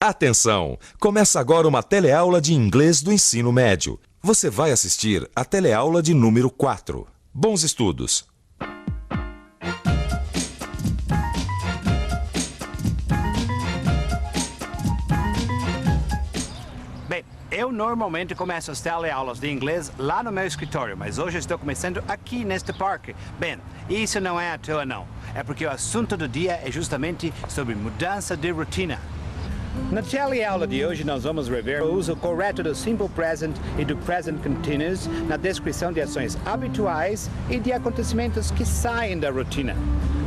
Atenção! Começa agora uma teleaula de inglês do ensino médio. Você vai assistir a teleaula de número 4. Bons estudos! Bem, eu normalmente começo as teleaulas de inglês lá no meu escritório, mas hoje estou começando aqui neste parque. Bem, isso não é à toa não. É porque o assunto do dia é justamente sobre mudança de rotina. Na teleaula de hoje nós vamos rever o uso correto do Simple Present e do Present Continuous na descrição de ações habituais e de acontecimentos que saem da rotina.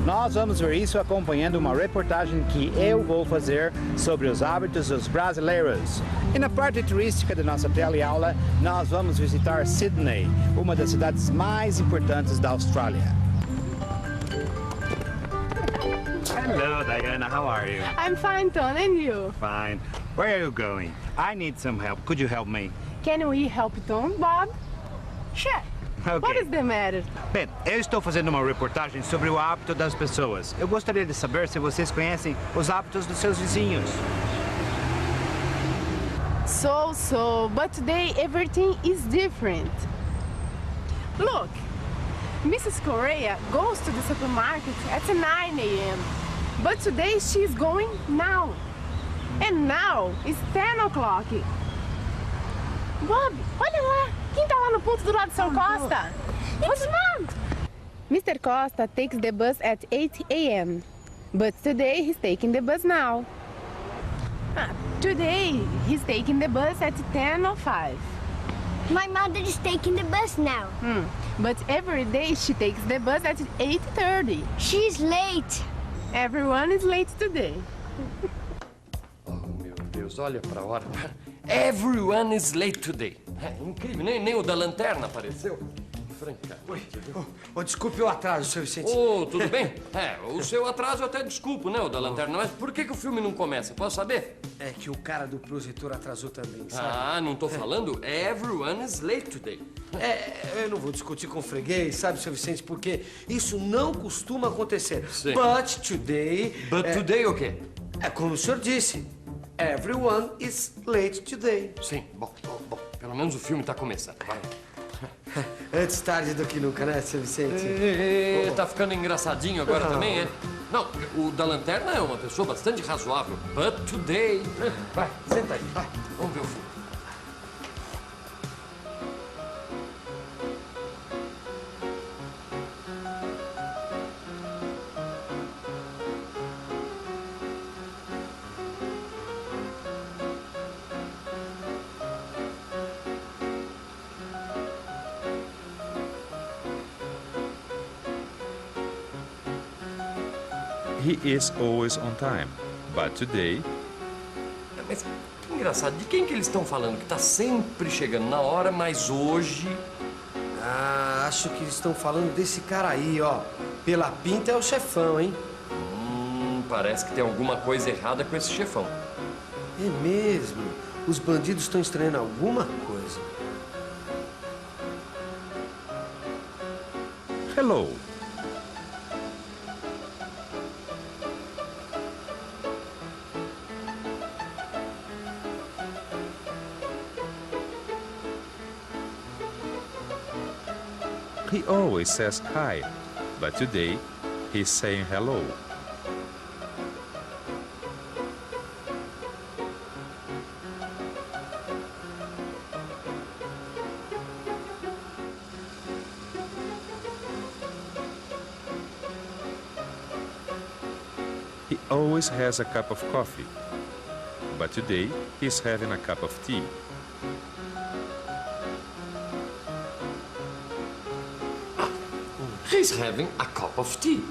Nós vamos ver isso acompanhando uma reportagem que eu vou fazer sobre os hábitos dos brasileiros. E na parte turística da nossa teleaula, nós vamos visitar Sydney, uma das cidades mais importantes da Austrália. Hello, Diana. How are you? I'm fine, Tom. And you? Fine. Where are you going? I need some help. Could you help me? Can we help Tom, Bob? Sure. Okay. What is the matter? Bem, eu estou fazendo uma reportagem sobre o hábito das pessoas. Eu gostaria de saber se vocês conhecem os hábitos dos seus vizinhos. But today everything is different. Look, Mrs. Correa goes to the supermarket at 9 a.m. But today she's going now. And now it's 10 o'clock. Bob, olha lá. Quem tá lá no ponto do lado do Sr. Costa? It's Mom. Mr. Costa takes the bus at 8 a.m. But today he's taking the bus now. Today he's taking the bus at 10:05. My mother is taking the bus now. But every day she takes the bus at 8:30. She's late. Everyone is late today. Oh, meu Deus, olha pra hora. Everyone is late today. É incrível, nem o da lanterna apareceu. Francamente. Desculpe o atraso, Sr. Vicente. Tudo bem? O seu atraso eu até desculpo, né, o da lanterna. Mas por que o filme não começa? Posso saber? É que o cara do projetor atrasou também, sabe? Não tô falando. Everyone is late today. Eu não vou discutir com o freguês, sabe, Sr. Vicente, porque isso não costuma acontecer. Sim. But today... Today o quê? É como o senhor disse. Everyone is late today. Sim, bom. Pelo menos o filme tá começando. Vai. Antes tarde do que nunca, né, Sr. Vicente? Tá ficando engraçadinho agora também, é? Não, o da lanterna é uma pessoa bastante razoável. But today... Vai, senta aí. Vai, vamos ver o filme. He is always on time, but today... Mas que engraçado, de quem que eles estão falando? Que tá sempre chegando na hora, mas hoje... Acho que eles estão falando desse cara aí, ó. Pela pinta é o chefão, hein? Parece que tem alguma coisa errada com esse chefão. É mesmo. Os bandidos estão estranhando alguma coisa. Hello! He always says hi, but today he's saying hello. He always has a cup of coffee, but today he's having a cup of tea. He's having a cup of tea,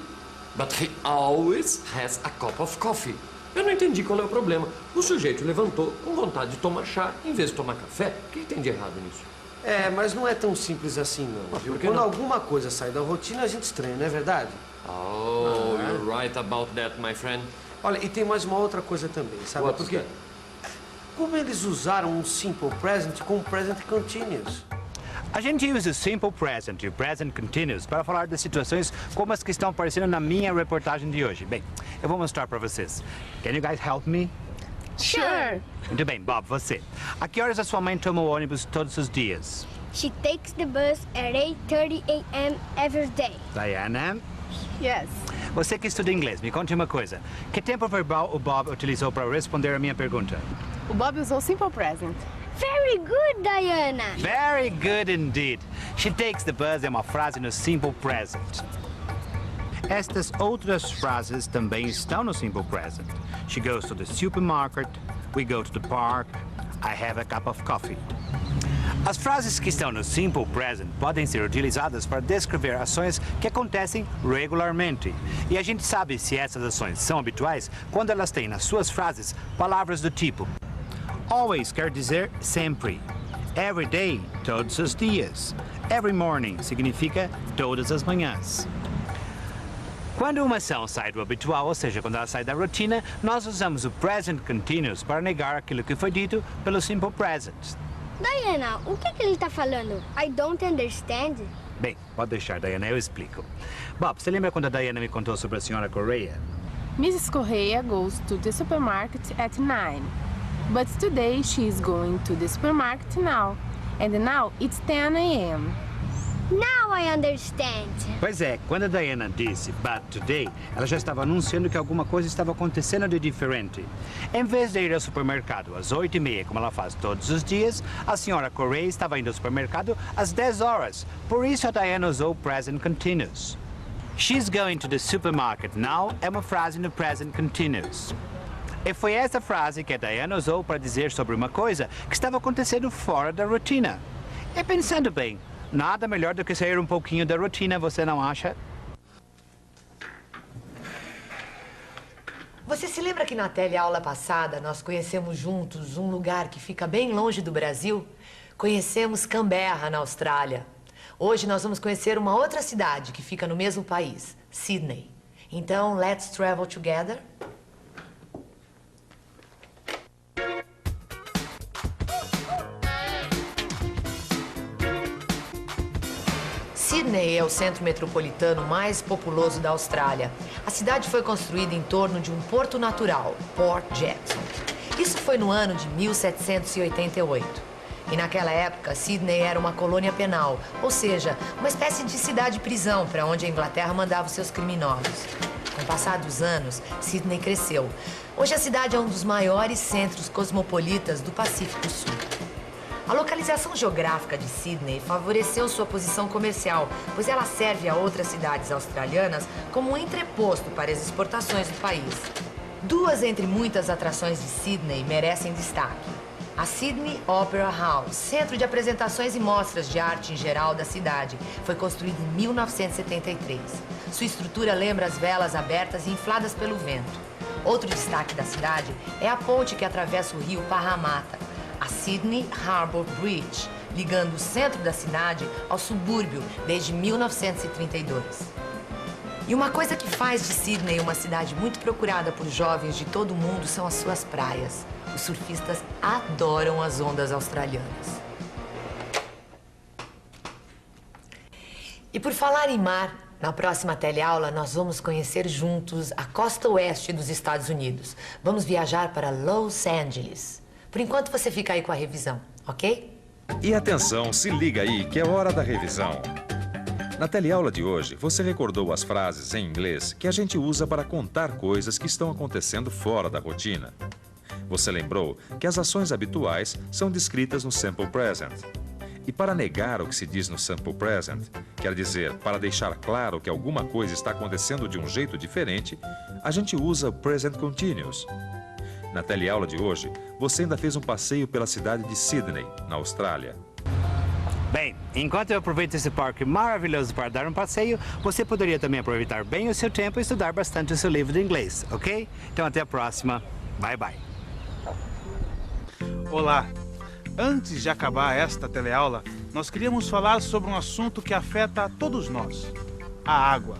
but he always has a cup of coffee. Eu não entendi qual é o problema. O sujeito levantou com vontade de tomar chá em vez de tomar café. O que tem de errado nisso? Mas não é tão simples assim, não, viu? Quando alguma coisa sai da rotina, a gente estranha, não é verdade? You're right about that, my friend. Olha, e tem mais uma outra coisa também, sabe? What's Porque that? como eles usaram um Simple Present com Present Continuous? A gente usa o Simple Present e o Present Continuous para falar de situações como as que estão aparecendo na minha reportagem de hoje. Bem, eu vou mostrar para vocês. Can you guys help me? Sure. Muito bem, Bob, você. A que horas a sua mãe toma o ônibus todos os dias? She takes the bus at 8:30 a.m. every day. Diana, Yes. você que estuda inglês, me conte uma coisa. Que tempo verbal o Bob utilizou para responder a minha pergunta? O Bob usou simple present. Very good, Diana. Very good indeed. She takes the bus é uma frase no simple present. Estas outras frases também estão no simple present. She goes to the supermarket. We go to the park. I have a cup of coffee. As frases que estão no simple present podem ser utilizadas para descrever ações que acontecem regularmente. E a gente sabe se essas ações são habituais quando elas têm nas suas frases palavras do tipo always quer dizer sempre. Every day, todos os dias. Every morning significa todas as manhãs. Quando uma ação sai do habitual, ou seja, quando ela sai da rotina, nós usamos o present continuous para negar aquilo que foi dito pelo simple present. Diana, o que ele tá falando? I don't understand. Bem, pode deixar, Diana, eu explico. Bob, você lembra quando a Diana me contou sobre a senhora Correia? Mrs. Correa goes to the supermarket at 9. But today she is going to the supermarket now. And now it's 10 a.m. Now I understand. Pois é, quando a Diana disse but today, ela já estava anunciando que alguma coisa estava acontecendo de diferente. Em vez de ir ao supermercado às 8h30, como ela faz todos os dias, a senhora Correa estava indo ao supermercado às 10 horas. Por isso a Diana usou o present continuous. She's going to the supermarket now é uma frase no present continuous. E foi essa frase que a Diana usou para dizer sobre uma coisa que estava acontecendo fora da rotina. E pensando bem, nada melhor do que sair um pouquinho da rotina, você não acha? Você se lembra que na teleaula passada nós conhecemos juntos um lugar que fica bem longe do Brasil? Conhecemos Canberra, na Austrália. Hoje nós vamos conhecer uma outra cidade que fica no mesmo país, Sydney. Então, let's travel together. Sydney é o centro metropolitano mais populoso da Austrália. A cidade foi construída em torno de um porto natural, Port Jackson. Isso foi no ano de 1788. E naquela época, Sydney era uma colônia penal, ou seja, uma espécie de cidade-prisão para onde a Inglaterra mandava os seus criminosos. Com o passar dos anos, Sydney cresceu. Hoje a cidade é um dos maiores centros cosmopolitas do Pacífico Sul. A localização geográfica de Sydney favoreceu sua posição comercial, pois ela serve a outras cidades australianas como um entreposto para as exportações do país. Duas entre muitas atrações de Sydney merecem destaque. A Sydney Opera House, centro de apresentações e mostras de arte em geral da cidade, foi construído em 1973. Sua estrutura lembra as velas abertas e infladas pelo vento. Outro destaque da cidade é a ponte que atravessa o rio Parramatta, a Sydney Harbour Bridge, ligando o centro da cidade ao subúrbio desde 1932. E uma coisa que faz de Sydney uma cidade muito procurada por jovens de todo o mundo são as suas praias. Os surfistas adoram as ondas australianas. E por falar em mar, na próxima teleaula nós vamos conhecer juntos a costa oeste dos Estados Unidos. Vamos viajar para Los Angeles. Por enquanto você fica aí com a revisão, ok? E atenção, se liga aí que é hora da revisão. Na teleaula de hoje, você recordou as frases em inglês que a gente usa para contar coisas que estão acontecendo fora da rotina. Você lembrou que as ações habituais são descritas no simple present. E para negar o que se diz no simple present, quer dizer, para deixar claro que alguma coisa está acontecendo de um jeito diferente, a gente usa o present continuous. Na teleaula de hoje, você ainda fez um passeio pela cidade de Sydney, na Austrália. Bem, enquanto eu aproveito esse parque maravilhoso para dar um passeio, você poderia também aproveitar bem o seu tempo e estudar bastante o seu livro de inglês, ok? Então até a próxima. Bye, bye. Olá! Antes de acabar esta teleaula, nós queríamos falar sobre um assunto que afeta a todos nós: a água.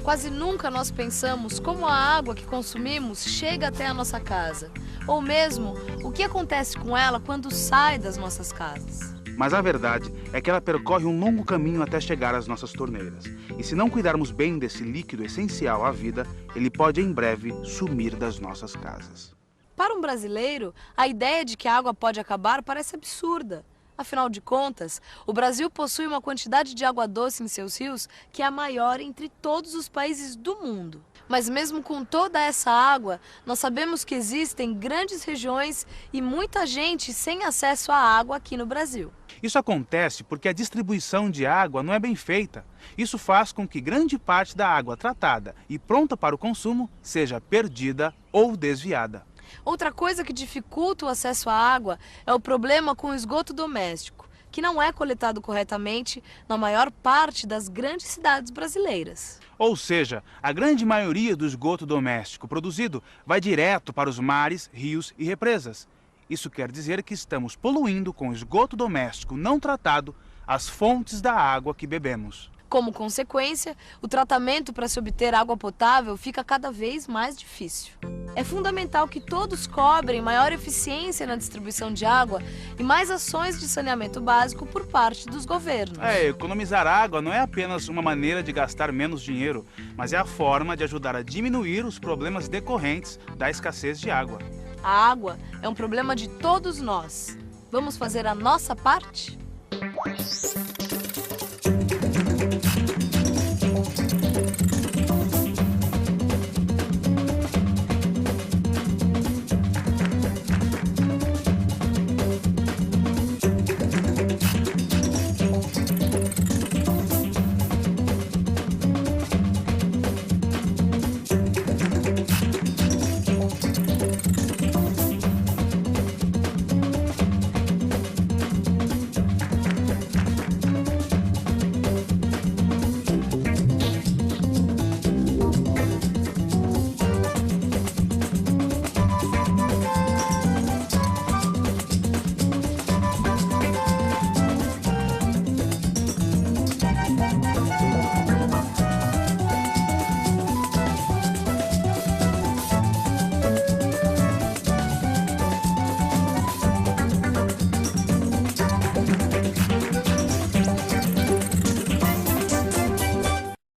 Quase nunca nós pensamos como a água que consumimos chega até a nossa casa, ou mesmo o que acontece com ela quando sai das nossas casas. Mas a verdade é que ela percorre um longo caminho até chegar às nossas torneiras. E se não cuidarmos bem desse líquido essencial à vida, ele pode em breve sumir das nossas casas. Para um brasileiro, a ideia de que a água pode acabar parece absurda. Afinal de contas, o Brasil possui uma quantidade de água doce em seus rios que é a maior entre todos os países do mundo. Mas mesmo com toda essa água, nós sabemos que existem grandes regiões e muita gente sem acesso à água aqui no Brasil. Isso acontece porque a distribuição de água não é bem feita. Isso faz com que grande parte da água tratada e pronta para o consumo seja perdida ou desviada. Outra coisa que dificulta o acesso à água é o problema com o esgoto doméstico, que não é coletado corretamente na maior parte das grandes cidades brasileiras. Ou seja, a grande maioria do esgoto doméstico produzido vai direto para os mares, rios e represas. Isso quer dizer que estamos poluindo com esgoto doméstico não tratado as fontes da água que bebemos. Como consequência, o tratamento para se obter água potável fica cada vez mais difícil. É fundamental que todos cobrem maior eficiência na distribuição de água e mais ações de saneamento básico por parte dos governos. Economizar água não é apenas uma maneira de gastar menos dinheiro, mas é a forma de ajudar a diminuir os problemas decorrentes da escassez de água. A água é um problema de todos nós. Vamos fazer a nossa parte?